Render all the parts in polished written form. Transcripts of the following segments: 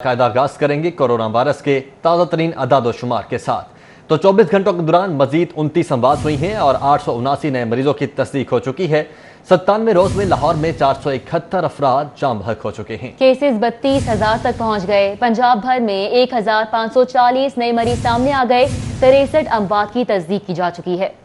बाकायदा आगाज करेंगे कोरोना वायरस के ताज़ा तरीन अदाद शुमार के साथ। तो 24 घंटों के दौरान मजीद 29 अमवात हुई हैं और 879 नए मरीजों की तस्दीक हो चुकी है। 97 रोज में लाहौर में 471 अफराद जाम बहक हो चुके हैं। केसेस 32,000 तक पहुंच गए। पंजाब भर में 1,540 नए मरीज सामने आ गए। 63 अमवात की तस्दीक की जा चुकी है।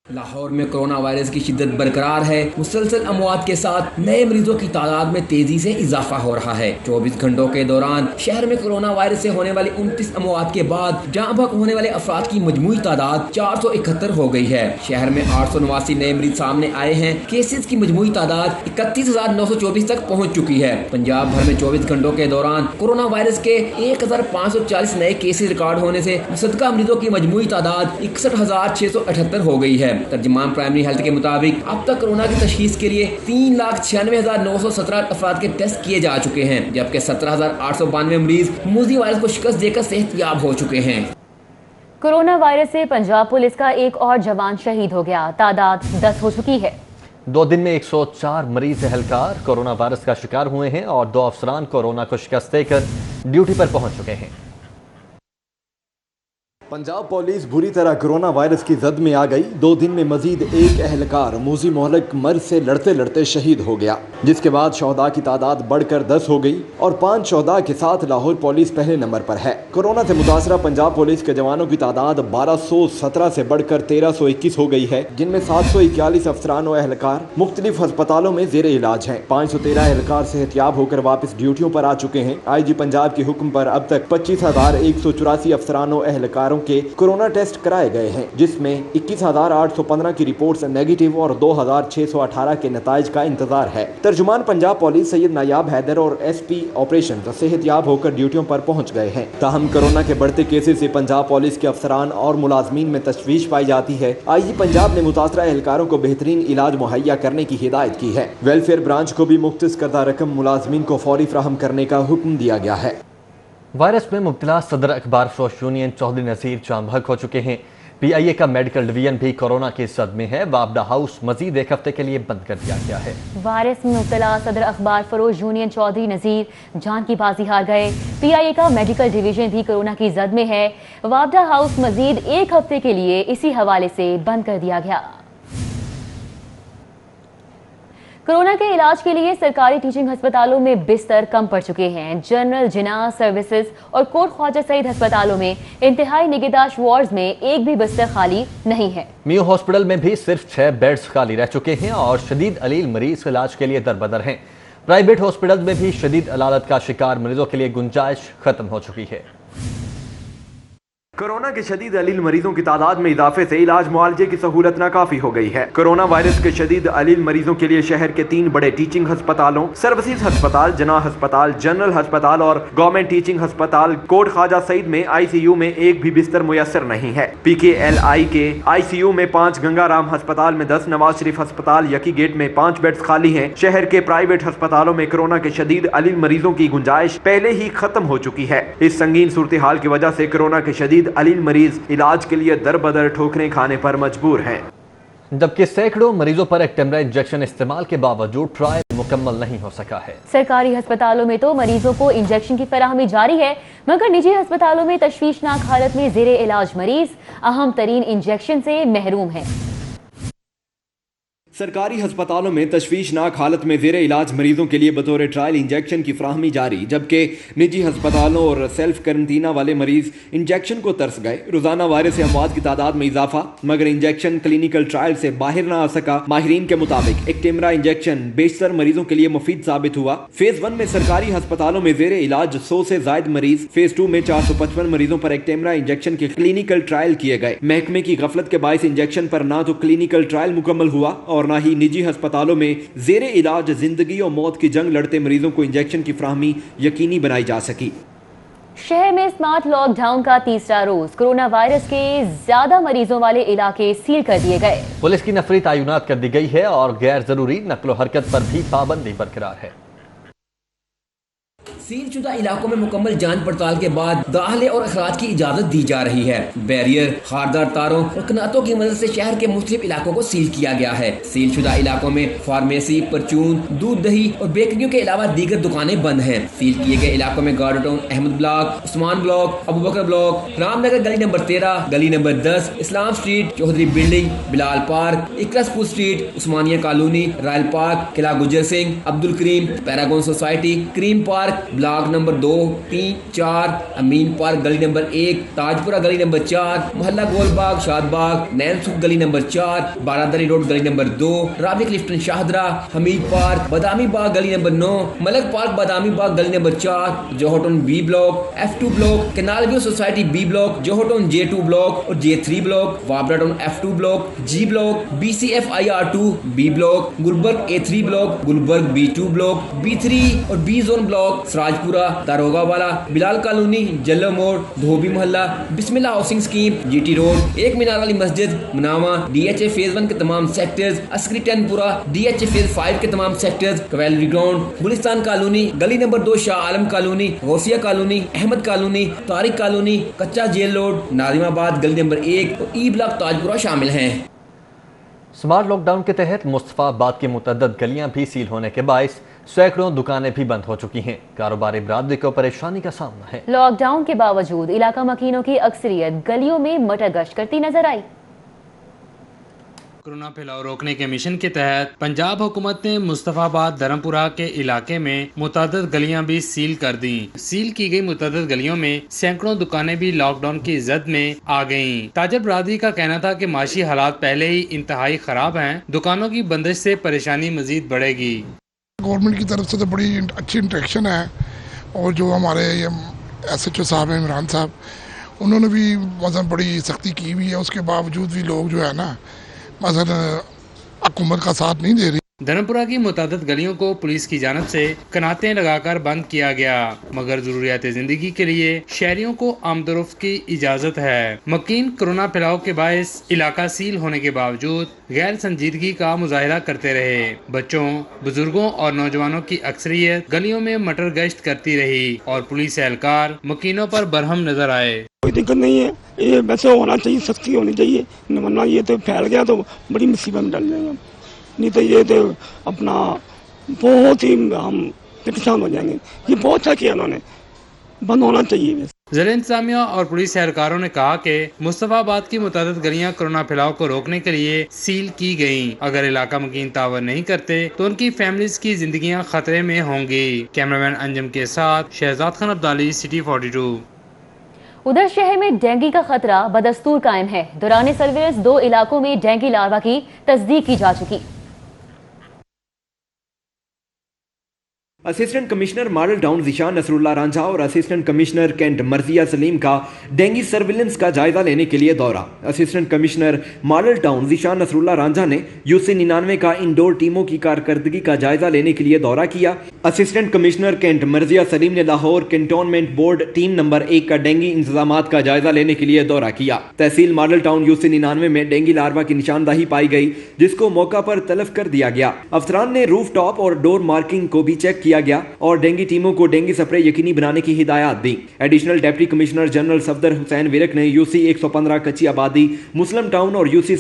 लाहौर में कोरोना वायरस की शिद्दत बरकरार है। मुसलसल अमवात के साथ नए मरीजों की तादाद में तेजी से इजाफा हो रहा है। 24 घंटों के दौरान शहर में कोरोना वायरस से होने वाली 29 अमवात के बाद जाँ बहक होने वाले अफराद की मजमूई तादाद 471 हो गई है। शहर में 889 नए मरीज सामने आए हैं। केसेस की मजमूई तादाद 31,924 तक पहुँच चुकी है। पंजाब भर में 24 घंटों के दौरान कोरोना वायरस के 1,540 नए केसेस रिकॉर्ड होने से मुसद्दका मरीजों की मजमूई तादाद 61,678 हो गई है। तर्जुमान प्राइमरी हेल्थ के मुताबिक अब तक कोरोना की तशखीस के लिए 3,96,917 अफराद के टेस्ट किए जा चुके हैं, जबकि 17,892 मरीज मूजी वायरस को शिकस्त देकर सेहतयाब हो चुके हैं। कोरोना वायरस से पंजाब पुलिस का एक और जवान शहीद हो गया। तादाद 10 हो चुकी है। 2 दिन में 104 मरीज एहलकार कोरोना वायरस का शिकार हुए हैं और 2 अफसरान कोरोना को शिकस्त देकर ड्यूटी पर पहुंच चुके हैं। पंजाब पुलिस बुरी तरह कोरोना वायरस की जद में आ गई। 2 दिन में मजीद एक एहलकार मूजी मोहलक मर्ज से लड़ते लड़ते शहीद हो गया, जिसके बाद शहदा की तादाद बढ़कर 10 हो गई और 5 शहदा के साथ लाहौर पुलिस पहले नंबर पर है। कोरोना से मुतासरा पंजाब पुलिस के जवानों की तादाद 1217 से बढ़कर 1321 हो गई है, जिनमें 741 अफसरान और एहलकार मुख्तलिफ अस्पतालों में जेर इलाज हैं। 513 एहलकार सेहतयाब होकर वापस ड्यूटियों पर आ चुके हैं। IG पंजाब के हुक्म पर अब तक 25,184 अफसरान और एहलकारों के कोरोना टेस्ट कराए गए हैं, जिसमें 21,815 की रिपोर्ट्स नेगेटिव और 2,618 के नताइज का इंतजार है। तर्जुमान पंजाब पुलिस सैयद नायाब हैदर और SP ऑपरेशन सेहतयाब होकर ड्यूटियों पर पहुंच गए हैं। ताहम कोरोना के बढ़ते केसेस से पंजाब पुलिस के अफसरान और मुलाजमीन में तशवीश पाई जाती है। IG पंजाब ने मुतासरा एहलकारों को बेहतरीन इलाज मुहैया करने की हिदायत की है। वेलफेयर ब्रांच को भी मुख्तस करदा रकम मुलाजमीन को फौरी फ्राहम करने का हुक्म दिया गया है। वायरस में मुब्तला सदर अखबार फरोश यूनियन चौधरी नज़ीर जाम बहक हो चुके हैं। PIA का मेडिकल डिवीजन भी कोरोना के सदमे है। वापडा हाउस मजीद 1 हफ्ते के लिए बंद कर दिया गया है। वायरस में मुब्तला सदर अखबार फरोश यूनियन चौधरी नज़ीर जान की बाजी हार गए। PIA का मेडिकल डिवीजन भी कोरोना की जद में है। वापडा हाउस मजीद 1 हफ्ते के लिए इसी हवाले से बंद कर दिया गया। कोरोना के इलाज के लिए सरकारी टीचिंग अस्पतालों में बिस्तर कम पड़ चुके हैं। जनरल जिना सर्विसेज और कोट ख्वाजा सहित अस्पतालों में इंतहाई निगहदाश्त वार्ड्स में एक भी बिस्तर खाली नहीं है। मियो हॉस्पिटल में भी सिर्फ 6 बेड्स खाली रह चुके हैं और शदीद अलील मरीज इलाज के लिए दरबदर हैं। प्राइवेट हॉस्पिटल में भी शदीद अलालत का शिकार मरीजों के लिए गुंजाइश खत्म हो चुकी है। कोरोना के शदीद अलील मरीजों की तादाद में इजाफे से इलाज मुआलजे की सहूलत नाकाफी हो गई है। कोरोना वायरस के शदीद अलील मरीजों के लिए शहर के 3 बड़े टीचिंग अस्पतालों सर्विसेज अस्पताल, जना अस्पताल, जनरल अस्पताल और गवर्नमेंट टीचिंग अस्पताल कोट ख्वाजा सईद में ICU में एक भी बिस्तर मुयसर नहीं है। PKLI के ICU में 5, गंगाराम अस्पताल में 10, नवाज शरीफ अस्पताल यकी गेट में 5 बेड्स खाली हैं। शहर के प्राइवेट अस्पतालों में कोरोना के शदीद अलील मरीजों की गुंजाइश पहले ही खत्म हो चुकी है। इस संगीन सूरत हाल की वजह से कोरोना के शदीद अलील मरीज इलाज के लिए दर बदर ठोकरें खाने पर मजबूर हैं, जबकि सैकड़ों मरीजों पर एक्टेमरा इंजेक्शन इस्तेमाल के बावजूद ट्रायल मुकम्मल नहीं हो सका है। सरकारी अस्पतालों में तो मरीजों को इंजेक्शन की फराहमी जारी है, मगर निजी अस्पतालों में तशवीशनाक हालत में जेरे इलाज मरीज अहम तरीन इंजेक्शन से महरूम है। सरकारी अस्पतालों में तशवीशनाक हालत में जेर इलाज मरीजों के लिए बतौर ट्रायल इंजेक्शन की फ्राहमी जारी, जबकि निजी अस्पतालों और सेल्फ करंटीना वाले मरीज इंजेक्शन को तरस गए। रोजाना वायरस से अमवात की तादाद में इजाफा, मगर इंजेक्शन क्लिनिकल ट्रायल से बाहर ना आ सका। माहिरीन के मुताबिक एक्टेमरा इंजेक्शन बेशतर मरीजों के लिए मुफीद साबित हुआ। फेज 1 में सरकारी अस्पतालों में जेर इलाज 100 से ज्यादा मरीज, फेज 2 में 455 मरीजों पर एक्टेमरा इंजेक्शन के क्लिनिकल ट्रायल किए गए। महकमे की गफलत के बायस इंजेक्शन पर ना तो क्लिनिकल ट्रायल मुकम्मल हुआ और ना ही निजी अस्पतालों में जेरे इलाज जिंदगी और मौत की जंग लड़ते मरीजों को इंजेक्शन की फ्राहमी यकीनी बनाई जा सकी। शहर में स्मार्ट लॉकडाउन का 3रा रोज कोरोना वायरस के ज्यादा मरीजों वाले इलाके सील कर दिए गए। पुलिस की नफरी तायुनात कर दी गई है और गैर जरूरी नक्लो हरकत पर भी पाबंदी बरकरार है। सील शुदा इलाकों में मुकम्मल जांच पड़ताल के बाद दाखिले और अखराज की इजाजत दी जा रही है। बैरियर, खारदार तारों और कनातों की मदद से शहर के मुख्तलिफ इलाकों को सील किया गया है। सील शुदा इलाकों में फार्मेसी, परचून, दूध, दही और बेकरियों के अलावा दीगर दुकानें बंद हैं। सील किए गए इलाकों में garden town, Ahmed block, Usman block, Abu Bakar block, Ramnagar गली नंबर 13, गली number 10, Islam street, Chaudhry building, Bilal park, Iqra school street, Usmania colony, royal park, Qila Gujar Singh, Abdul Karim, Paragon society, Kareem park, block number 2, 3, 4, Amin park गली नंबर 1, ताजपुरा गली नंबर 4, मोहल्ला गोलबाग, शादबाग, नैनसुख गली नंबर 4, बारादरी रोड गली नंबर 2, राबी क्लिफ्टन शाहदरा, हमीद पार्क, बादामी बाग गली नंबर 9, मलक पार्क बादामी बाग गली नंबर 4, जोहटन B block, F2 block, canal view society B block, जोहटन J2 ब्लॉक और J3 ब्लॉक, वाबरा town F2 block, G block, BCFIR2 B block, Gulberg A3 block, Gulberg B2 block, B3 और B zone block, सराजपुरा, दारोगा वाला, Bilal colony, जल्लो मोड़, धोबी मोहल्ला, बिस्मिल्लाह housing scheme, GT road, एक मीनार वाली मस्जिद, मुनावा, DHA फेज 1 के तमाम सेक्टर्स, अस्करी टनपुरा, DHA फेज 5 के तमाम sectors, cavalry ground, Gulistan colony, गली number 2 Shah Alam colony, Gausia colony, Ahmed colony, Tariq colony, कच्चा जेल रोड, नाजिमाबाद गली नंबर 1 और ई ब्लॉक ताजपुरा शामिल हैं। स्मार्ट लॉकडाउन के तहत मुस्तफाबाद की मुतअद्दिद गलियां भी सील होने के बायस सैकड़ों दुकानें भी बंद हो चुकी हैं। कारोबारी बरादरी को परेशानी का सामना है। लॉकडाउन के बावजूद इलाका मकीनों की अक्सरियत गलियों में मटर गश्त करती नजर आई। कोरोना फैलाव रोकने के मिशन के तहत पंजाब हुकूमत ने मुस्तफाबाद धर्मपुरा के इलाके में मुतअद्दिद गलियां भी सील कर दी। सील की गई मुतअद्दिद गलियों में सैकड़ों दुकानें भी लॉकडाउन की जद में आ गईं। ताजर बरादरी का कहना था कि माशी हालात पहले ही इंतहाई खराब हैं, दुकानों की बंदिश से परेशानी मजीद बढ़ेगी। गवर्नमेंट की तरफ से तो बड़ी अच्छी इंटरेक्शन है और जो हमारे SHO साहब हैं, इमरान साहब, उन्होंने भी मतलब बड़ी सख्ती की हुई है। उसके बावजूद भी लोग जो है ना मसलन हुकूमत का साथ नहीं दे रही। धर्मपुरा की मुतअद्दिद गलियों को पुलिस की जानिब से कनातें लगाकर बंद किया गया, मगर जरूरियात जिंदगी के लिए शहरियों को आमदोरफ्त की इजाजत है। मकीन कोरोना फैलाव के बायस इलाका सील होने के बावजूद गैर संजीदगी का मुजाहिरा करते रहे। बच्चों, बुजुर्गों और नौजवानों की अक्सरियत गलियों में मटर गश्त करती रही और पुलिस एहलकार मकीनों पर बरहम नजर आए। कोई दिक्कत नहीं है, ये वैसे होना चाहिए, सख्ती होनी चाहिए, वरना ये तो फैल गया तो बड़ी मुसीबत में डल जाएंगे। नहीं तो ये तो अपना बहुत ही हम परेशान हो जाएंगे। ये बहुत अच्छा किया उन्होंने, बंद होना चाहिए। ज़िला इंतजामिया और पुलिस एहलकारों ने कहा कि मुस्तफाबाद की मुतअद्दिद गलियां कोरोना फैलाव को रोकने के लिए सील की गयी। अगर इलाका मकीन तावन नहीं करते तो उनकी फैमिलीज की जिंदगियां खतरे में होंगी। कैमरामैन अंजम के साथ शहजाद खान अब्दाली, सिटी 42। उधर शहर में डेंगू का खतरा बदस्तूर कायम है। दौरान सर्विलेंस 2 इलाकों में डेंगू लार्वा की तस्दीक की जा चुकी। Assistant commissioner model town Zeeshan Nasrullah Ranjha और assistant commissioner cantt Marzia Saleem का डेंगू सर्विलेंस का जायजा लेने के लिए दौरा। Assistant commissioner model town Zeeshan Nasrullah Ranjha ने UC 99 का इंडोर टीमों की कारकर्दगी का जायजा लेने के लिए दौरा किया। Assistant commissioner cantt Marzia Salim ने Lahore cantonment board team number 1 का डेंगू इंतजाम का जायजा लेने के लिए दौरा किया। तहसील मॉडल टाउन UC 99 में डेंगू लार्वा की निशानदाही पाई गई, जिसको मौका पर तलब कर दिया गया। अफसरान ने रूफ टॉप और डोर मार्किंग को भी चेक किया गया और डेंगू टीमों को डेंगू स्प्रे यकीनी बनाने की हिदायत दी। Additional deputy commissioner general Safdar Hussain Virk ने UC 115 कच्ची आबादी, मुस्लिम टाउन और UC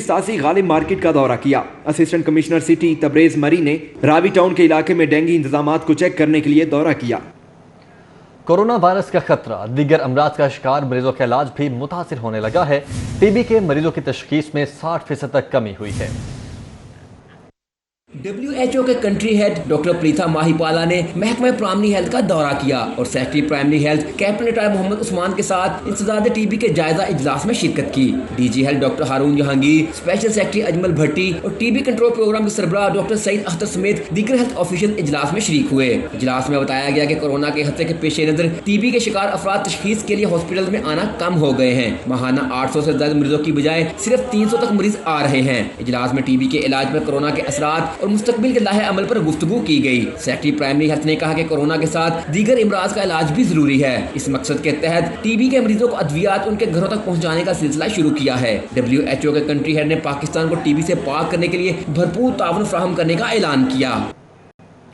87 गालिब मार्केट का दौरा किया। असिस्टेंट कमिश्नर सिटी तबरेज मरी ने रावी टाउन के इलाके में डेंगू इंतजामात को चेक करने के लिए दौरा किया। कोरोना वायरस का खतरा, दीगर अमराज का शिकार मरीजों का इलाज भी मुतासिर होने लगा है। TB के मरीजों की तशखीस में 60% तक कमी हुई है। WHO के country head doctor Palitha Mahipala ने महकमा प्राइमरी हेल्थ का दौरा किया और secretary primary health captain retired Mohammad Usman के साथ इंसदाद TB के जायजा इजलास में शिरकत की। DG हेल्थ डॉक्टर हारून जहांगीर, स्पेशल सेक्रेटरी अजमल भट्टी और TB कंट्रोल प्रोग्राम के सरबराह डॉक्टर सईद अख्तर समेत दीगर हेल्थ ऑफिशियल इजलास में शरीक हुए। इजलास में बताया गया कि कोरोना के खतरे के पेश नजर TB के शिकार अफराद तशखीस के लिए हॉस्पिटल में आना कम हो गए हैं। माहाना 800 से ज्यादा मरीजों की बजाय सिर्फ 300 तक मरीज आ रहे हैं। इजलास में TB के इलाज में कोरोना के असरात और मुस्तकबिल के लाहे अमल पर गुफ्तगू की गई। सेक्रेटरी प्राइमरी हेल्थ ने कहा कि कोरोना के साथ दीगर इमराज का इलाज भी जरूरी है। इस मकसद के तहत TB के मरीजों को अद्वियात उनके घरों तक पहुंचाने का सिलसिला शुरू किया है। WHO के कंट्री हेड ने पाकिस्तान को TB से पाक करने के लिए भरपूर ताउन फराहम करने का ऐलान किया।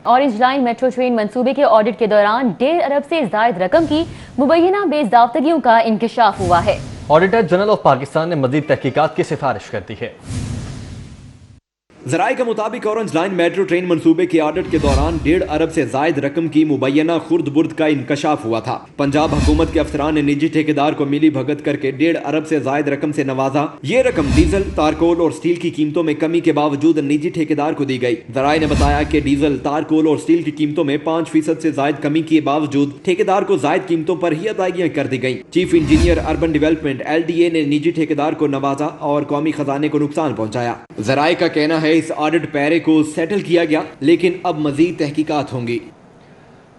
ऑरेंज लाइन मेट्रो ट्रेन मंसूबे के ऑडिट के दौरान 1.5 अरब से जायद रकम की मुबैना बेज़ाब्तगियों का इंकशाफ हुआ है। ऑडिटर जनरल ऑफ पाकिस्तान ने मजीद तहकीकात की सिफारिश कर दी है। ज़राए के मुताबिक ऑरेंज लाइन मेट्रो ट्रेन मंसूबे के ऑडिट के दौरान 1.5 अरब से जायद रकम की मुबैना खुर्द बुर्द का इंकशाफ हुआ था। पंजाब हुकूमत के अफसरान ने निजी ठेकेदार को मिली भगत करके 1.5 अरब से जायद रकम से नवाजा। ये रकम डीजल, तारकोल और स्टील की कीमतों में कमी के बावजूद निजी ठेकेदार को दी गई। ज़राए ने बताया कि डीजल, तारकोल और स्टील की कीमतों में 5% से जायद कमी के बावजूद ठेकेदार को जायद कीमतों पर ही अदायगियां कर दी गई। Chief engineer urban development LDA ने निजी ठेकेदार को नवाजा और कौमी खजाने को नुकसान पहुंचाया। ज़राए का कहना है इस ऑडिट पैरे को सेटल किया गया, लेकिन अब मजीद तहकीकात होंगी।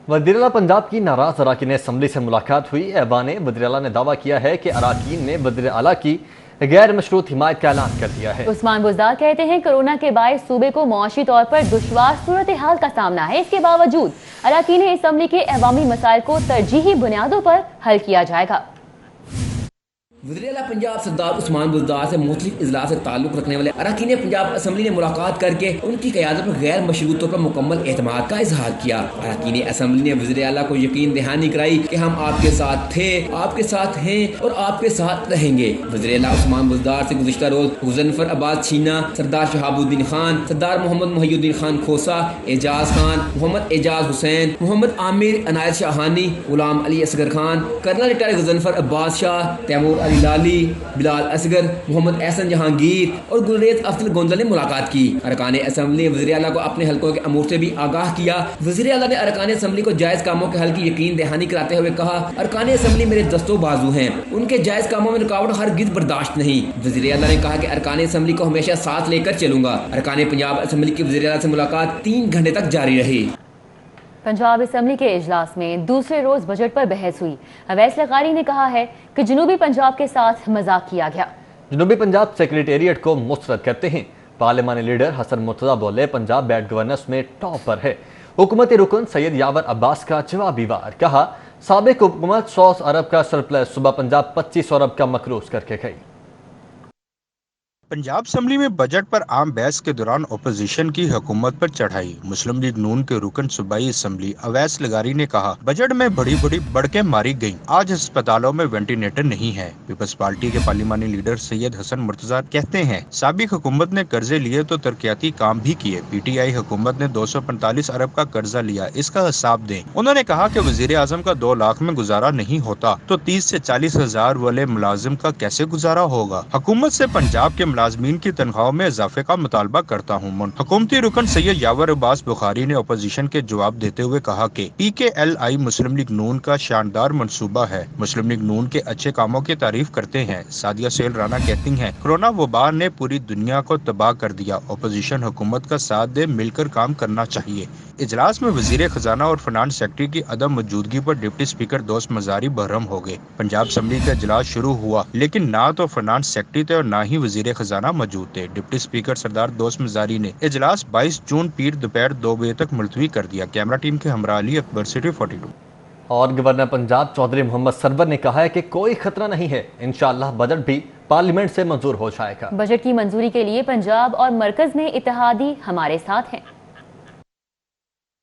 वज़ीर-ए-आला पंजाब की नाराज अराकीन असम्बली से मुलाकात हुई। ऐवान वज़ीर-ए-आला ने दावा किया है कि अराकीन ने वज़ीर-ए-आला की गैर मशरूत हिमायत का ऐलान कर दिया है। उस्मान बुज़दार कहते हैं कोरोना के बायस सूबे को मुआशी तौर पर दुश्वार सूरत हाल का सामना है। इसके बावजूद अराकीन असम्बली के अवामी मसाइल को तरजीही बुनियादों पर हल किया जाएगा। वज़ीर-ए-आला पंजाब सरदार उस्मान बुज़दार से मुख्तलिफ इजलास से ताल्लुक़ रखने वाले अरकान पंजाब असम्बली ने मुलाकात करके उनकी क़यादत पर गैर मशरूत तौर पर मुकम्मल एतमाद का इजहार किया। अरकान असम्बली ने वज़ीर-ए-आला को यकीन दहानी कराई कि हम आपके साथ थे, आपके साथ हैं और आपके साथ रहेंगे। वज़ीर-ए-आला उस्मान बुज़दार से गुज़िश्ता रोज़ मुज़फ़्फ़र अब्बास छीना, सरदार शहाबुद्दीन खान, सरदार मोहम्मद मुहियुद्दीन खान खोसा, एजाज खान, मोहम्मद एजाज हुसैन, मोहम्मद आमिर अनायत शाहानी, गुलाम अली असगर खान, कर्नल रिटायर्ड मुज़फ़्फ़र अब्बास शाह, तैमूर लाली, बिलाल असगर, मोहम्मद एहसन जहांगीर और गुलरेज अफजल गोंदल ने मुलाकात की। अरकान असम्बली ने वज़ीर-ए-आला को अपने हल्कों के अमूर से भी आगाह किया। वज़ीर-ए-आला ने अरकान असम्बली को जायज़ कामों के हल की यकीन दहानी कराते हुए कहा, अरकान असम्बली मेरे दस्तों बाजू हैं, उनके जायज़ कामों में रुकावट हरगिज़ बर्दाश्त नहीं। वज़ीर-ए-आला ने कहा कि अरकान असम्बली को हमेशा साथ लेकर चलूंगा। अरकान पंजाब असम्बली की वज़ीर-ए-आला से मुलाकात 3 घंटे तक जारी रही। पंजाब असम्बली के इजलास में दूसरे रोज बजट पर बहस हुई। अवैस लग़ारी ने कहा है कि जनूबी पंजाब के साथ मजाक किया गया। जनूबी पंजाब सेक्रेटेरिएट को मुस्तरद करते हैं। पार्लिमानी लीडर हसन मुर्तज़ा बोले पंजाब बैड गवर्नेंस में टॉप पर है। हुकूमती रुकन सैयद यावर अब्बास का जवाबी वार, कहा साबिक हुकूमत 100 अरब का सरप्लस सुबह पंजाब 25 अरब का मकरूज करके गई। पंजाब असम्बली में बजट पर आम बहस के दौरान अपोजिशन की हुकूमत पर चढ़ाई। मुस्लिम लीग नून के रुकन सूबाई असम्बली अवैस लगारी ने कहा बजट में बड़ी बड़ी बढ़के मारी गयी, आज अस्पतालों में वेंटिलेटर नहीं है। पीपल्स पार्टी के पार्लिमानी लीडर सैयद हसन मुर्तज़ा कहते हैं साबिक हुकूमत ने कर्जे लिए तो तरक्याती काम भी किए। PTI हुकूमत ने 245 अरब का कर्जा लिया, इसका हिसाब दें। उन्होंने कहा कि वजीर आजम का 2 लाख में गुजारा नहीं होता तो 30 से 40 हजार वाले मुलाजिम का कैसे गुजारा होगा। हुकूमत से पंजाब के मुलाजमीन की तनख्वाहों में इजाफे का मुतालबा करता हूँ। हुकूमती रुकन सैयद यावर अब्बास बुखारी ने अपोजिशन के जवाब देते हुए कहा कि PKLI मुस्लिम लीग नून का शानदार मंसूबा है। मुस्लिम लीग नून के अच्छे कामों की तारीफ करते हैं। सादिया सेल राना कहती हैं कोरोना वबा ने पूरी दुनिया को तबाह कर दिया, अपोजिशन हुकूमत का साथ दे, मिलकर काम करना चाहिए। इजलास में वजीर खजाना और फाइनेंस सेक्रेटरी की अदम मौजूदगी पर डिप्टी स्पीकर दोस्त मजारी बहरम हो गए। पंजाब असम्बली का इजलास शुरू हुआ लेकिन ना तो फाइनेंस सेक्रेटरी थे और ना ही वजीर खजाना मौजूद थे। डिप्टी स्पीकर सरदार दोस्त मजारी ने इजलास 22 जून पीर दोपहर 2 बजे तक मुलतवी कर दिया। कैमरा टीम के हमरा अली, अकबर सिटी 42। और गवर्नर पंजाब चौधरी मोहम्मद सरवर ने कहा है कि कोई खतरा नहीं है, इंशाअल्लाह बजट भी पार्लियामेंट से मंजूर हो जाएगा। बजट की मंजूरी के लिए पंजाब और मरकज में इत्तेहादी हमारे साथ हैं।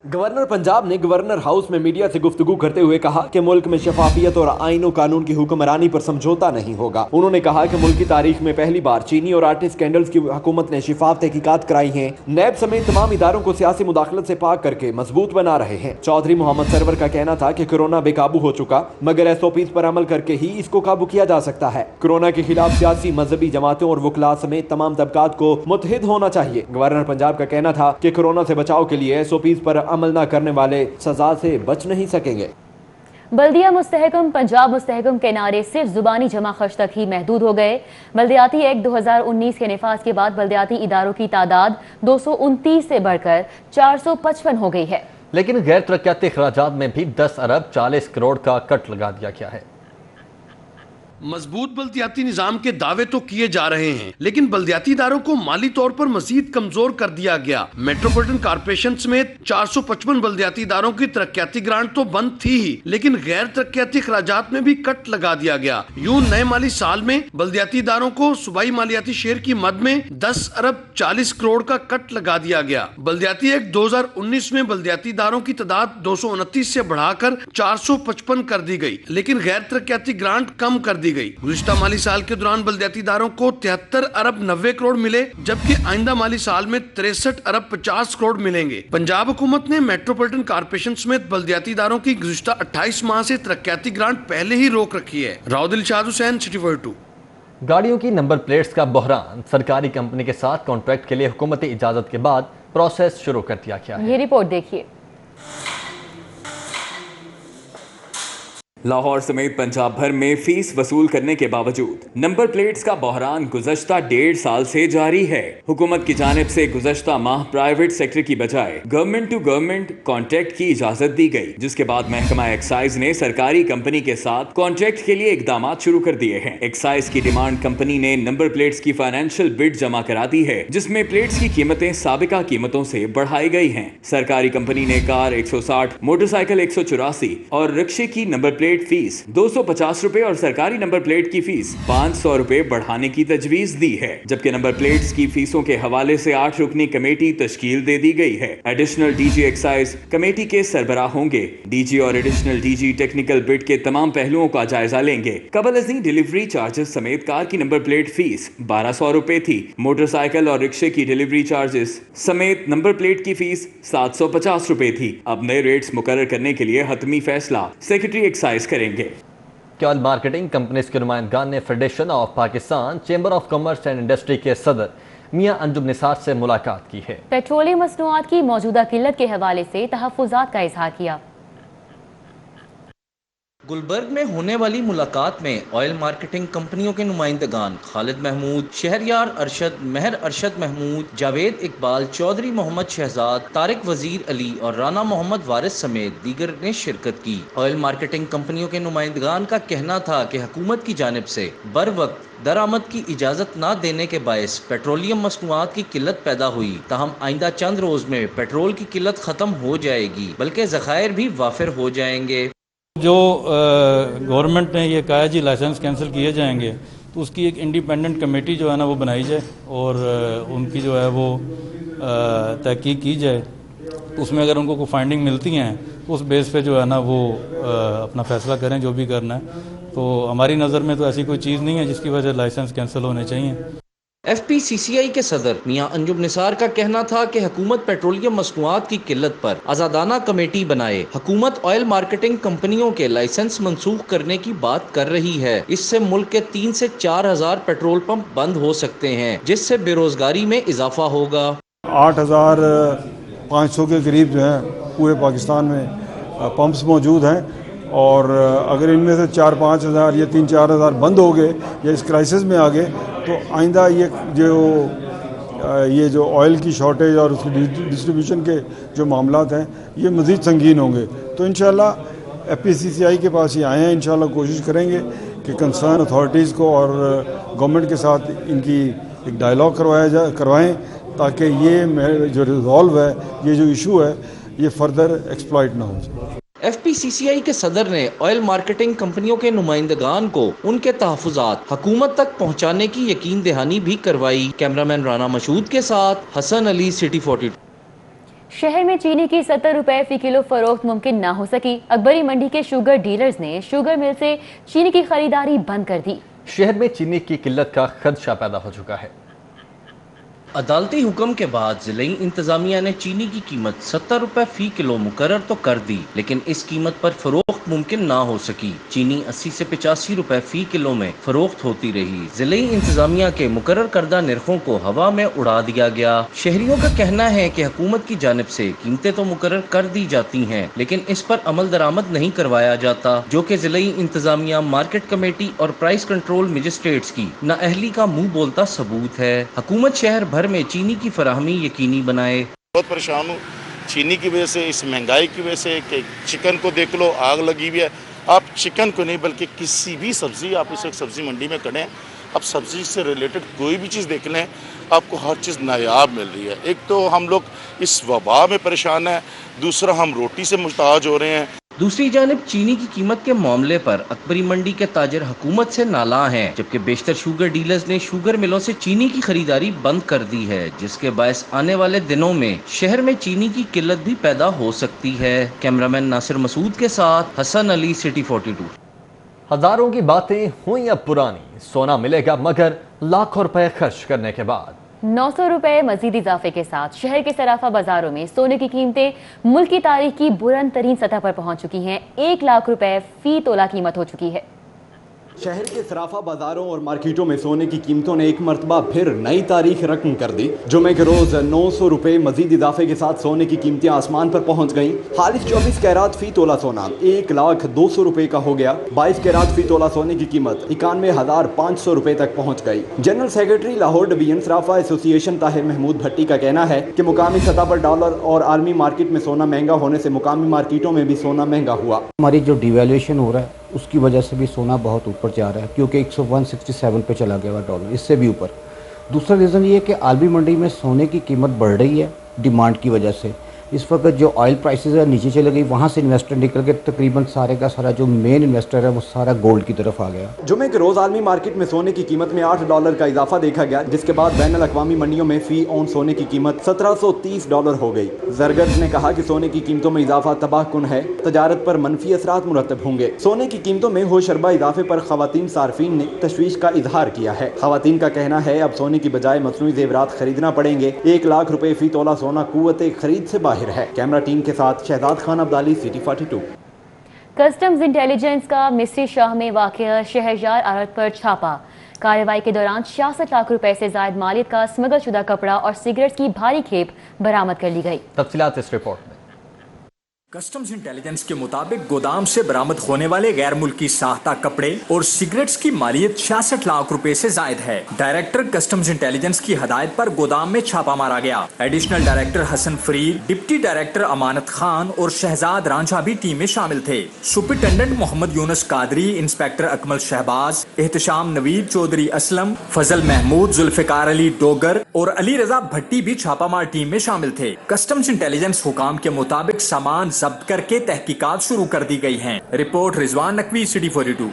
गवर्नर पंजाब ने गवर्नर हाउस में मीडिया से गुफ्तगू करते हुए कहा कि मुल्क में शफाफियत और आईन और कानून की हुक्मरानी पर समझौता नहीं होगा। उन्होंने कहा कि मुल्क की तारीख में पहली बार चीनी और आटे स्कैंडल्स की हुकूमत ने शिफाफ तहकीकात कराई हैं। नैब समेत तमाम इदारों को सियासी मुदाखलत से पाक करके मजबूत बना रहे हैं। चौधरी मोहम्मद सरवर का कहना था कि कोरोना बेकाबू हो चुका, मगर SOPs पर अमल करके ही इसको काबू किया जा सकता है। कोरोना के खिलाफ सियासी, मजहबी जमातों और वकला समेत तमाम तबकात को मुत्तहिद होना चाहिए। गवर्नर पंजाब का कहना था कि कोरोना से बचाव के लिए SOPs पर अमल न करने वाले सजा से बच नहीं सकेंगे। बल्दिया मुस्तहकम पंजाब मुस्तहकम के नारे सिर्फ जुबानी जमा खर्च तक ही महदूद हो गए। बल्दियाती एक्ट 2019 के निफाज के बाद बल्दियाती इदारों की तादाद 229 से बढ़कर 455 हो गई है। लेकिन गैर तरक्याती अखराजात में भी 10 अरब 40 करोड़ का कट लगा दिया गया है। मजबूत बल्दियाती निजाम के दावे तो किए जा रहे हैं, लेकिन बल्दियाती इदारों को माली तौर पर मजीद कमजोर कर दिया गया। मेट्रोपॉलिटन कॉर्पोरेशन समेत 455 बल्दियाती इदारों की तरक्याती ग्रांट तो बंद थी ही, लेकिन गैर तरक्याती अखराजात में भी कट लगा दिया गया। यूं नए माली साल में बल्दियाती इदारों को सूबाई मालियाती शेयर की मद में 10 अरब 40 करोड़ का कट लगा दिया गया। बल्दियाती एक्ट 2019 में बल्दियाती इदारों की तादाद 229 से बढ़ाकर 455 कर दी गई, लेकिन गैर तरक्याती ग्रांट कम कर दी गई। गुज़िश्ता माली साल के दौरान बल्दियाती इदारों को 73 अरब 90 करोड़ मिले, जबकि आइंदा माली साल में 63 अरब 50 करोड़ मिलेंगे। पंजाब हुकूमत ने मेट्रोपॉलिटन कॉर्पोरेशन समेत बल्दियाती इदारों की गुज़िश्ता 28 माह से तरक्याती ग्रांट पहले ही रोक रखी है। राउदिल शाद हुसैन, सिटी 42। गाड़ियों की नंबर प्लेट्स का बहरान, सरकारी कंपनी के साथ कॉन्ट्रैक्ट के लिए हुकूमती इजाजत के बाद प्रोसेस शुरू कर दिया गया है। ये रिपोर्ट देखिए। लाहौर समेत पंजाब भर में फीस वसूल करने के बावजूद नंबर प्लेट्स का बहरान गुज़श्ता 1.5 साल से जारी है। हुकूमत की जानिब से गुज़श्ता माह प्राइवेट सेक्टर की बजाय गवर्नमेंट टू गवर्नमेंट कॉन्ट्रैक्ट की इजाजत दी गई, जिसके बाद महकमा एक्साइज ने सरकारी कंपनी के साथ कॉन्ट्रैक्ट के लिए इकदाम शुरू कर दिए हैं। एक्साइज की डिमांड कंपनी ने नंबर प्लेट्स की फाइनेंशियल बिड जमा करा दी है, जिसमें प्लेट्स की कीमतें साबिका कीमतों से बढ़ाई गई हैं। सरकारी कंपनी ने कार 160, मोटरसाइकिल 184 और रिक्शे की नंबर प्लेट फीस 250 रुपए और सरकारी नंबर प्लेट की फीस 500 रुपए बढ़ाने की तजवीज दी है, जबकि नंबर प्लेट्स की फीसों के हवाले से 8 रुकनी कमेटी तश्कील दे दी गई है। एडिशनल डीजी एक्साइज कमेटी के सरबराह होंगे। डीजी और एडिशनल डीजी टेक्निकल बिड के तमाम पहलुओं का जायजा लेंगे। कबल अज़ीं डिलीवरी चार्जेस समेत कार की नंबर प्लेट फीस 1200 रुपए थी। मोटरसाइकिल और रिक्शे की डिलीवरी चार्जेस समेत नंबर प्लेट की फीस 750 रुपए थी। अब नए रेट्स मुकर्रर करने के लिए हतमी फैसला सेक्रेटरी एक्साइज करेंगे। ऑयल मार्केटिंग कंपनीज के नुमाइंदगान ने federation of Pakistan chamber of commerce and industry के सदर मियां अंजुम निसार से मुलाकात की है। पेट्रोलियम मसनूआत की मौजूदा किल्लत के हवाले से तहफ़्फ़ुज़ात का इजहार किया। गुलबर्ग में होने वाली मुलाकात में ऑयल मार्केटिंग कंपनियों के नुमाइंदगान खालिद महमूद, शहरयार अरशद, महर अरशद महमूद, जावेद इकबाल, चौधरी मोहम्मद शहजाद, तारिक वजीर अली और राना मोहम्मद वारिस समेत दीगर ने शिरकत की। ऑयल मार्केटिंग कंपनियों के नुमाइंदगान का कहना था कि हुकूमत की जानिब से बर वक्त दरामद की इजाज़त न देने के बायस पेट्रोलियम मसनूआत की किल्लत पैदा हुई। ताहम आइंदा चंद रोज में पेट्रोल की किल्लत ख़त्म हो जाएगी, बल्कि ज़खायर भी वाफिर हो जाएंगे। जो गवर्नमेंट ने ये कहा जी लाइसेंस कैंसिल किए जाएंगे, तो उसकी एक इंडिपेंडेंट कमेटी जो है ना वो बनाई जाए और उनकी जो है वो तहकीक की जाए। तो उसमें अगर उनको कोई फाइंडिंग मिलती हैं तो उस बेस पे जो है ना वो अपना फैसला करें जो भी करना है। तो हमारी नज़र में तो ऐसी कोई चीज़ नहीं है जिसकी वजह लाइसेंस कैंसिल होने चाहिए। FPCCI के सदर मियां अंजुम निसार का कहना था कि हुकूमत पेट्रोलियम मसनूआत की किल्लत पर आज़ादाना कमेटी बनाए। हुकूमत ऑयल मार्केटिंग कंपनियों के लाइसेंस मनसूख करने की बात कर रही है। इससे मुल्क के 3 से 4 हजार पेट्रोल पंप बंद हो सकते हैं, जिससे बेरोजगारी में इजाफा होगा। 8500 के करीब जो है पूरे पाकिस्तान में पंप्स मौजूद हैं, और अगर इनमें से 4-5 हज़ार या 3-4 हज़ार बंद हो गए या इस क्राइसिस में आ गए तो आइंदा ये जो ऑयल की शॉर्टेज और उसकी डिस्ट्रीब्यूशन के जो मामलात हैं ये मज़ीद संगीन होंगे। तो इंशाल्लाह FPCCI के पास ही आए हैं, इंशाल्लाह कोशिश करेंगे कि कंसर्न अथॉरिटीज़ को और गवर्नमेंट के साथ इनकी एक डायलॉग करवाएं ताकि ये जो रिजॉल्व है, ये जो इशू है, ये फर्दर एक्सप्लॉइट ना हो जाए। FPCCI के सदर ने ऑयल मार्केटिंग कंपनियों के नुमाइंदगान को उनके तहफ़्फ़ुज़ात हुकूमत तक पहुँचाने की यकीन दहानी भी करवाई। कैमरामैन राना मशहूद के साथ हसन अली, सिटी 42। शहर में चीनी की 70 रुपए फी किलो फरोख्त मुमकिन ना हो सकी। अकबरी मंडी के शुगर डीलर्स ने शुगर मिल से चीनी की खरीदारी बंद कर दी। शहर में चीनी की किल्लत का खदशा पैदा हो चुका है। अदालती हुक्म के बाद ज़िले इंतजामिया ने चीनी की कीमत 70 रुपए फी किलो मुकर्रर तो कर दी, लेकिन इस कीमत पर फरोख्त मुमकिन ना हो सकी। चीनी 80 से 85 रुपए फी किलो में फरोख्त होती रही। ज़िले इंतजामिया के मुकर्रर करदा निर्खों को हवा में उड़ा दिया गया। शहरियों का कहना है कि हुकूमत की जानिब से कीमतें तो मुकर्रर कर दी जाती हैं, लेकिन इस पर अमल दरामद नहीं करवाया जाता, जो कि ज़िले इंतजामिया, मार्केट कमेटी और प्राइस कंट्रोल मजिस्ट्रेट्स की नाअहली का मुँह बोलता सबूत है। हुकूमत शहर भर में चीनी की फराहमी यकीनी बनाए। बहुत परेशान हूँ चीनी की वजह से, इस महंगाई की वजह से। कि चिकन को देख लो, आग लगी हुई है, آپ چکن کو نہیں بلکہ کسی بھی سبزی آپ اس وقت سبزی منڈی میں کریں، اب سبزی سے ریلیٹڈ کوئی بھی چیز دیکھ لیں آپ کو ہر چیز نایاب مل رہی ہے۔ ایک تو ہم لوگ اس وبا میں پریشان ہیں، دوسرا ہم روٹی سے محتاج ہو رہے ہیں۔ دوسری جانب چینی کی قیمت کے معاملے پر اکبری منڈی کے تاجر حکومت سے نالاں ہیں، جبکہ بیشتر شوگر ڈیلرز نے شوگر ملوں سے چینی کی خریداری بند کر دی ہے، جس کے باعث آنے والے دنوں میں شہر میں چینی کی قلت بھی پیدا ہو سکتی ہے۔ کیمرامین ناصر مسعود کے ساتھ حسن علی، سٹی 42۔ ہزاروں کی باتیں ہوئیں اب پرانی، سونا ملے گا مگر لاکھوں روپے خرچ کرنے کے بعد۔ 900 روپے مزید اضافے کے ساتھ شہر کے صرافہ بازاروں میں سونے کی قیمتیں ملک کی تاریخ کی بلند ترین سطح پر پہنچ چکی ہیں۔ 1 لاکھ روپے فی تولہ قیمت ہو چکی ہے۔ شہر کے صرافہ بازاروں اور مارکیٹوں میں سونے کی قیمتوں نے ایک مرتبہ پھر نئی تاریخ رقم کر دی۔ جمعے کے روز 900 روپے مزید اضافے کے ساتھ سونے کی قیمتیں آسمان پر پہنچ گئیں۔ خالص 24 کیرات فی تولہ سونا 1,02,000 روپے کا ہو گیا۔ 22 کیرات فی تولہ سونے کی قیمت 91,500 روپے تک پہنچ گئی۔ جنرل سیکرٹری لاہور ڈویژن صرافہ ایسوسی ایشن طاہر محمود بھٹی کا کہنا ہے کہ مقامی سطح پر ڈالر اور عالمی مارکیٹ میں سونا مہنگا ہونے سے مقامی مارکیٹوں میں بھی سونا مہنگا ہوا۔ ہماری جو ڈیویلیویشن ہو رہا ہے اس کی وجہ سے بھی سونا بہت اوپر جا رہا ہے، کیونکہ 167 پہ چلا گیا ہوا ڈالر، اس سے بھی اوپر۔ دوسرا ریزن یہ ہے کہ عالمی منڈی میں سونے کی قیمت بڑھ رہی ہے ڈیمانڈ کی وجہ سے۔ اس وقت جو آئل پرائسز ہے نیچے چلے گئی، وہاں سے انویسٹر نکل کے تقریباً سارے کا سارا جو مین انویسٹر ہے وہ سارا گولڈ کی طرف آ گیا۔ جمعے کے روز عالمی مارکیٹ میں سونے کی قیمت میں $8 کا اضافہ دیکھا گیا، جس کے بعد بین الاقوامی منڈیوں میں فی اون سونے کی قیمت $1730 ہو گئی۔ زرگرز نے کہا کہ سونے کی قیمتوں میں اضافہ تباہ کن ہے، تجارت پر منفی اثرات مرتب ہوں گے۔ سونے کی قیمتوں میں ہوش اربا اضافے پر خواتین صارفین نے تشویش کا اظہار کیا ہے۔ خواتین کا کہنا ہے اب سونے کی بجائے مصنوعی زیورات خریدنا پڑیں گے۔ 1 لاکھ روپے فی تولہ سونا قوت خرید سے باہر ہے۔ کیمرہ ٹیم کے ساتھ Shahzad Khan Abdali, city 42۔ Customs intelligence کا مصری شاہ میں واقع شہرجار آڑت پر چھاپا۔ کارروائی کے دوران 66 لاکھ روپے سے زائد مالیت کا اسمگل شدہ کپڑا اور سگریٹس کی بھاری کھیپ برآمد کر لی گئی۔ تفصیلات اس رپورٹ میں۔ کسٹمز انٹیلیجنس کے مطابق گودام سے برآمد ہونے والے غیر ملکی ساختہ کپڑے اور سگریٹس کی مالیت 66 لاکھ روپے سے زائد ہے۔ ڈائریکٹر کسٹمز انٹیلیجنس کی ہدایت پر گودام میں چھاپا مارا گیا۔ ایڈیشنل ڈائریکٹر حسن فرید، ڈپٹی ڈائریکٹر امانت خان اور شہزاد رانجھا بھی ٹیم میں شامل تھے۔ سپرنٹینڈنٹ محمد یونس قادری، انسپیکٹر اکمل شہباز، احتشام نوید چودھری اسلم، فضل محمود، ذوالفقار علی ڈوگر اور علی رضا بھٹی بھی چھاپا مار ٹیم میں شامل تھے۔ کسٹمز انٹیلیجنس حکام کے مطابق سامان ضبط کر کے تحقیقات شروع کر دی گئی ہیں۔ رپورٹ رضوان نقوی، سٹی 42۔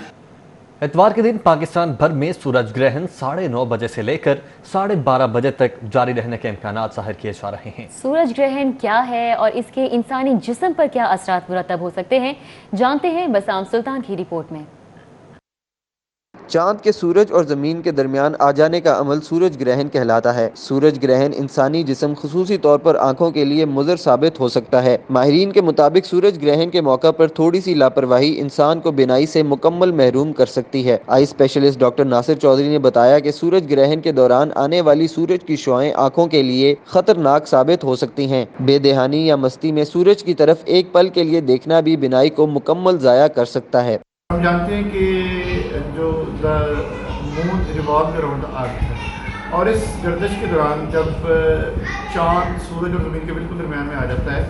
اتوار کے دن پاکستان بھر میں سورج گرہن 9:30 بجے سے لے کر 12:30 بجے تک جاری رہنے کے امکانات ظاہر کیے جا رہے ہیں۔ سورج گرہن کیا ہے اور اس کے انسانی جسم پر کیا اثرات مرتب ہو سکتے ہیں، جانتے ہیں بسام سلطان کی رپورٹ میں۔ چاند کے سورج اور زمین کے درمیان آ جانے کا عمل سورج گرہن کہلاتا ہے۔ سورج گرہن انسانی جسم خصوصی طور پر آنکھوں کے لیے مضر ثابت ہو سکتا ہے۔ ماہرین کے مطابق سورج گرہن کے موقع پر تھوڑی سی لاپرواہی انسان کو بینائی سے مکمل محروم کر سکتی ہے۔ آئی اسپیشلسٹ ڈاکٹر ناصر چودھری نے بتایا کہ سورج گرہن کے دوران آنے والی سورج کی شعاعیں آنکھوں کے لیے خطرناک ثابت ہو سکتی ہیں۔ بے دہانی یا مستی میں سورج کی طرف ایک پل کے لیے دیکھنا بھی بینائی کو مکمل ضائع کر سکتا ہے۔ ہم جانتے ہیں کہ جو مون ریوالوز اراؤنڈ ارتھ ہے اور اس گردش کے دوران جب چاند سورج اور زمین کے بالکل درمیان میں آ جاتا ہے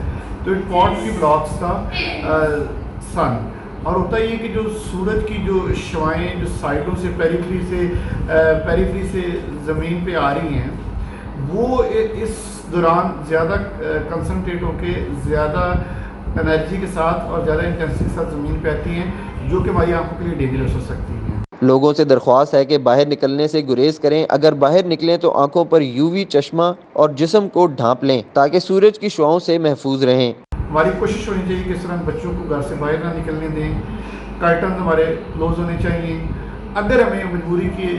تو اٹ کاٹلی بلاکس دا سن، اور ہوتا یہ کہ جو سورج کی جو شعاعیں جو سائڈوں سے پیریفری سے زمین پہ آ رہی ہیں وہ اس دوران زیادہ کنسنٹریٹ ہو کے زیادہ انرجی کے ساتھ اور زیادہ انٹینسٹی کے ساتھ زمین پہ آتی ہیں، جو کہ ہماری آنکھوں کے لیے ڈینجرس ہو سکتی ہیں۔ لوگوں سے درخواست ہے کہ باہر نکلنے سے گریز کریں۔ اگر باہر نکلیں تو آنکھوں پر UV چشمہ اور جسم کو ڈھانپ لیں تاکہ سورج کی شعاؤں سے محفوظ رہیں۔ ہماری کوشش ہونی چاہیے کہ اس طرح بچوں کو گھر سے باہر نہ نکلنے دیں، کرٹنز ہمارے کلوز ہونے چاہیے۔ اگر ہمیں مجبوری کی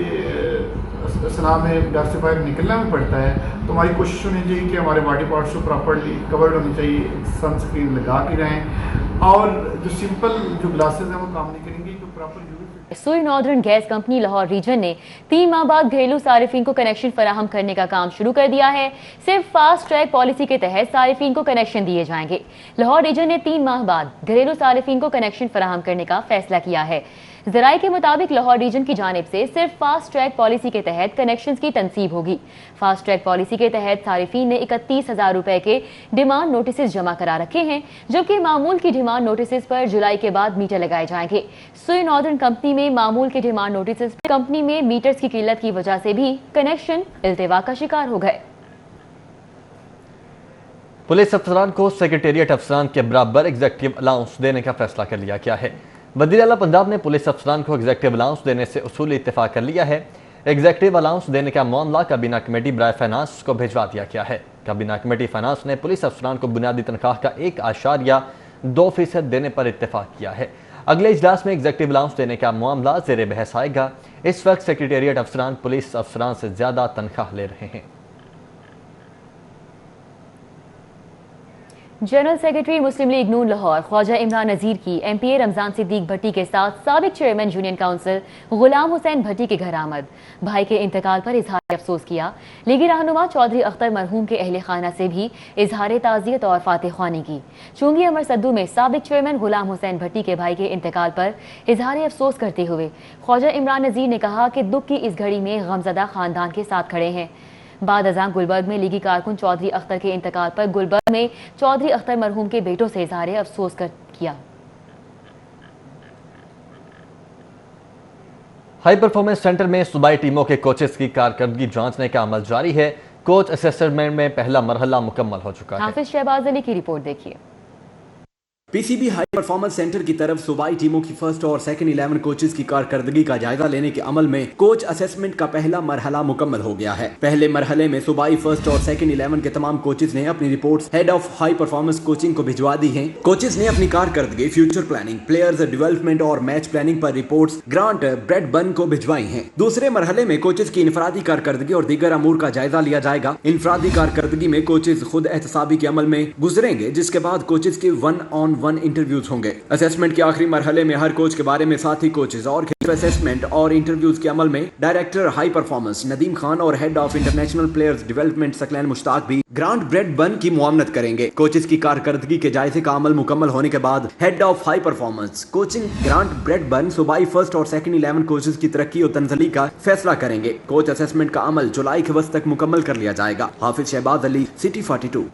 اصطلاح میں گھر سے باہر نکلنا بھی پڑتا ہے تو ہماری کوشش ہونی چاہیے کہ ہمارے باڈی پارٹس کو پراپرلی کورڈ ہونی چاہیے، سن اسکرین لگا کے رہیں، اور جو سمپل جو گلاسز ہیں وہ کام نہیں کریں گے، جو proper Sui northern gas company Lahore region نے 3 ماہ بعد گھریلو صارفین کو کنیکشن فراہم کرنے کا کام شروع کر دیا ہے۔ صرف فاسٹ ٹریک پالیسی کے تحت صارفین کو کنیکشن دیے جائیں گے۔ لاہور ریجن نے 3 ماہ بعد گھریلو صارفین کو کنیکشن فراہم کرنے کا فیصلہ کیا ہے۔ ज़राए के मुताबिक लाहौर रीजन की जानिब से सिर्फ फास्ट ट्रैक पॉलिसी के तहत कनेक्शंस की तनसीब होगी। फास्ट ट्रैक पॉलिसी के तहत सारिफीन ने 31,000 रुपए के डिमांड नोटिस जमा करा रखे हैं, जबकि मामूल की डिमांड नोटिस पर जुलाई के बाद मीटर लगाए जाएंगे। सुई नॉर्दर्न कंपनी में मामूल के डिमांड नोटिस कंपनी में मीटर्स की किल्लत की वजह से भी कनेक्शन इल्तिवा का शिकार हो गए। पुलिस अफसरान को सेक्रेटेरिएट अफसरान के बराबर एग्जेक्टिव अलाउंस देने का फैसला कर लिया गया है। वज़ीर आला पंजाब ने पुलिस अफसरान को एग्जेक्टिव अलाउंस देने से उसूली इत्तेफाक कर लिया है। एग्जेक्टिव अलाउंस देने का मामला काबीना कमेटी बराए फाइनेंस को भिजवा दिया गया है। काबीना कमेटी फाइनेंस ने पुलिस अफसरान को बुनियादी तनख्वाह का 1.2% देने पर इत्तेफाक किया है। अगले इजलास में एग्जेक्टिव अलाउंस देने का मामला ज़ेर बहस आएगा। इस वक्त सेक्रेटेरिएट अफसरान पुलिस अफसरान से ज़्यादा तनख्वाह ले रहे हैं। जनरल सेक्रेटरी मुस्लिम लीग नून लाहौर ख्वाजा इमरान नज़ीर की एमपीए रमजान सिद्दीक भट्टी के साथ साबिक chairman union council Ghulam Hussain भट्टी के घर आमद। भाई के इंतकाल पर इजहार अफसोस किया। लीगी रहनुमा चौधरी अख्तर मरहूम के अहले खाना से भी इजहार ताज़ियत और फातिह ख्वानी की। चुंगी अमर सद्दू में साबिक चेयरमैन गुलाम हुसैन भट्टी के भाई के इंतकाल पर इजहार अफसोस करते हुए ख्वाजा इमरान नज़ीर ने कहा कि दुख की इस घड़ी में गमज़दा खानदान के साथ खड़े हैं। बाद अज़ां गुलबर्ग में लीगी कारकुन चौधरी अख्तर के इंतकाल पर गुलबर्ग में चौधरी अख्तर मरहूम के बेटों से इजहार अफसोस किया। हाई परफॉर्मेंस सेंटर में सूबाई टीमों के कोचेस की कारकर्दगी जांचने का अमल जारी है। कोच असेसमेंट में पहला मरहला मुकम्मल हो चुका है। हाफिज शहबाज अली की रिपोर्ट देखिए। पीसीबी हाई परफॉर्मेंस सेंटर की तरफ सूबाई टीमों की फर्स्ट और सेकंड 11 कोचेस की कारकर्दगी का जायजा लेने के अमल में कोच असेसमेंट का पहला मरहला मुकम्मल हो गया है। पहले मरहले में सूबाई फर्स्ट और सेकंड 11 के तमाम कोचेस ने अपनी reports head of high performance coaching को भिजवा दी हैं। कोचेस ने अपनी कारकर्दगी, फ्यूचर प्लानिंग, प्लेयर्स डेवलपमेंट और मैच प्लानिंग पर रिपोर्ट्स ग्रांट ब्रेडबर्न को भिजवाई हैं। दूसरे मरहले में कोचेस की इनफरादी कारकर्दगी और दीगर अमूर का जायजा लिया जाएगा। इनफरादी कारकर्दगी में कोचेस खुद एहतसाबी के अमल में गुजरेंगे, जिसके बाद कोचेस के 1-on-1 इंटरव्यूज होंगे। असेसमेंट के आखिरी मरहले में हर कोच के बारे में साथी कोचेस और असेसमेंट और इंटरव्यूज के अमल में director high performance Nadeem Khan और head of international players development Saqlain Mushtaq भी ग्रांट ब्रेडबर्न की मुआवनत करेंगे। कोचेस की कारकर्दगी के जायजे का अमल मुकम्मल होने के बाद head of high performance coaching Grant Bradburn सूबाई फर्स्ट और सेकंड 11 कोचेस की तरक्की और तंजली का फैसला करेंगे। कोच असेसमेंट का अमल जुलाई के वस्त तक मुकम्मल कर लिया जाएगा। हाफिज शहबाज अली, सिटी 42।